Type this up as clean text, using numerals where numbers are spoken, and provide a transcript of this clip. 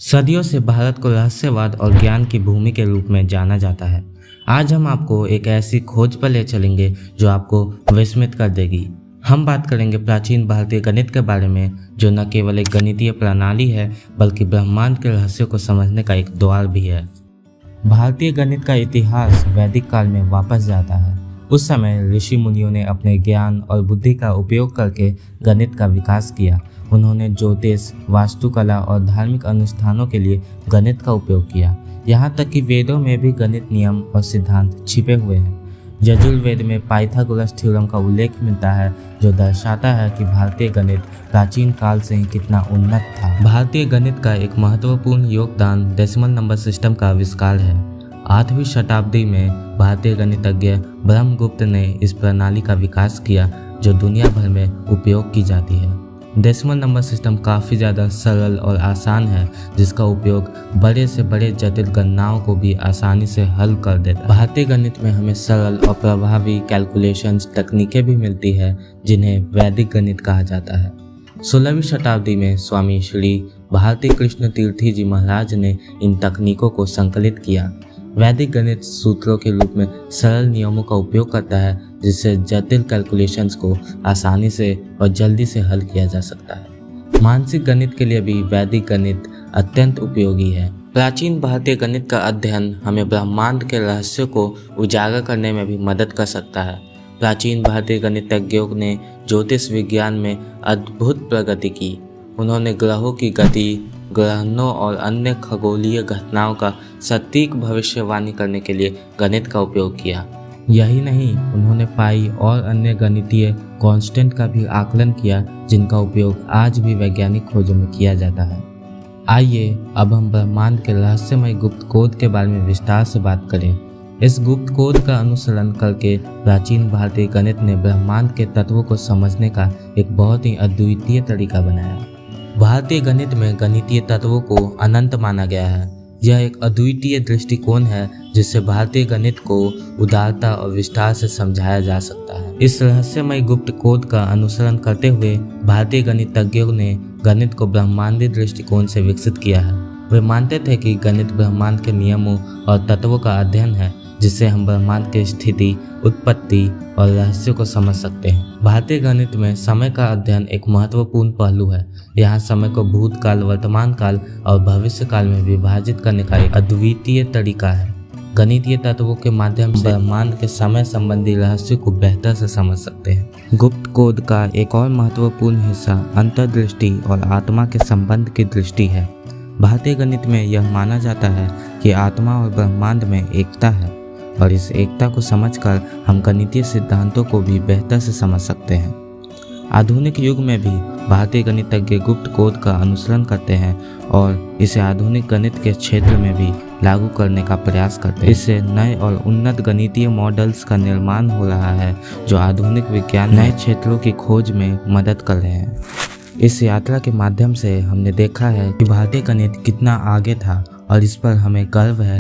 सदियों से भारत को रहस्यवाद और ज्ञान की भूमि के रूप में जाना जाता है। आज हम आपको एक ऐसी खोज पर ले चलेंगे जो आपको विस्मित कर देगी। हम बात करेंगे प्राचीन भारतीय गणित के बारे में, जो न केवल एक गणितीय प्रणाली है बल्कि ब्रह्मांड के रहस्यों को समझने का एक द्वार भी है। भारतीय गणित का इतिहास वैदिक काल में वापस जाता है। उस समय ऋषि मुनियों ने अपने ज्ञान और बुद्धि का उपयोग करके गणित का विकास किया। उन्होंने ज्योतिष, वास्तुकला और धार्मिक अनुष्ठानों के लिए गणित का उपयोग किया। यहाँ तक कि वेदों में भी गणित नियम और सिद्धांत छिपे हुए हैं। यजुर्वेद में पाइथागोरस थ्योरम का उल्लेख मिलता है, जो दर्शाता है कि भारतीय गणित प्राचीन काल से ही कितना उन्नत था। भारतीय गणित का एक महत्वपूर्ण योगदान डेसिमल नंबर सिस्टम का आविष्कार है। 8वीं शताब्दी में भारतीय गणितज्ञ ब्रह्मगुप्त ने इस प्रणाली का विकास किया, जो दुनिया भर में उपयोग की जाती है। डेसिमल नंबर सिस्टम काफ़ी ज़्यादा सरल और आसान है, जिसका उपयोग बड़े से बड़े जटिल गणनाओं को भी आसानी से हल कर देता है। भारतीय गणित में हमें सरल और प्रभावी कैलकुलेशंस तकनीकें भी मिलती है, जिन्हें वैदिक गणित कहा जाता है। 16वीं शताब्दी में स्वामी श्री भारती कृष्ण तीर्थी जी महाराज ने इन तकनीकों को संकलित किया। वैदिक गणित सूत्रों के रूप में सरल नियमों का उपयोग करता है, जिससे जटिल कैलकुलेशंस को आसानी से और जल्दी से हल किया जा सकता है। मानसिक गणित के लिए भी वैदिक गणित अत्यंत उपयोगी है। प्राचीन भारतीय गणित का अध्ययन हमें ब्रह्मांड के रहस्यों को उजागर करने में भी मदद कर सकता है। प्राचीन भारतीय गणितज्ञों ने ज्योतिष विज्ञान में अद्भुत प्रगति की। उन्होंने ग्रहों की गति, ग्रहणों और अन्य खगोलीय घटनाओं का सटीक भविष्यवाणी करने के लिए गणित का उपयोग किया। यही नहीं, उन्होंने पाई और अन्य गणितीय कांस्टेंट का भी आकलन किया, जिनका उपयोग आज भी वैज्ञानिक खोजों में किया जाता है। आइए अब हम ब्रह्मांड के रहस्यमय गुप्त कोड के बारे में विस्तार से बात करें। इस गुप्त कोड का अनुसरण करके प्राचीन भारतीय गणित ने ब्रह्मांड के तत्वों को समझने का एक बहुत ही अद्वितीय तरीका बनाया। भारतीय गणित में गणितीय तत्वों को अनंत माना गया है। यह एक अद्वितीय दृष्टिकोण है, जिससे भारतीय गणित को उदारता और विस्तार से समझाया जा सकता है। इस रहस्यमय गुप्त कोड का अनुसरण करते हुए भारतीय गणितज्ञों ने गणित को ब्रह्मांडीय दृष्टिकोण से विकसित किया है। वे मानते थे कि गणित ब्रह्मांड के नियमों और तत्वों का अध्ययन है, जिससे हम ब्रह्मांड की स्थिति, उत्पत्ति और रहस्यों को समझ सकते हैं। भारतीय गणित में समय का अध्ययन एक महत्वपूर्ण पहलू है। यहाँ समय को भूतकाल, वर्तमान काल और भविष्य काल में विभाजित करने का एक अद्वितीय तरीका है। गणितीय तत्वों के माध्यम से ब्रह्मांड के समय संबंधी रहस्यों को बेहतर से समझ सकते हैं। गुप्त कोड का एक और महत्वपूर्ण हिस्सा अंतर्दृष्टि और आत्मा के संबंध की दृष्टि है। भारतीय गणित में यह माना जाता है कि आत्मा और ब्रह्मांड में एकता है, और इस एकता को समझकर हम गणितीय सिद्धांतों को भी बेहतर से समझ सकते हैं। आधुनिक युग में भी भारतीय गणितज्ञ गुप्त कोड का अनुसरण करते हैं और इसे आधुनिक गणित के क्षेत्र में भी लागू करने का प्रयास करते हैं। इससे नए और उन्नत गणितीय मॉडल्स का निर्माण हो रहा है, जो आधुनिक विज्ञान नए क्षेत्रों की खोज में मदद कर रहे हैं। इस यात्रा के माध्यम से हमने देखा है कि भारतीय गणित कितना आगे था, और इस पर हमें गर्व है।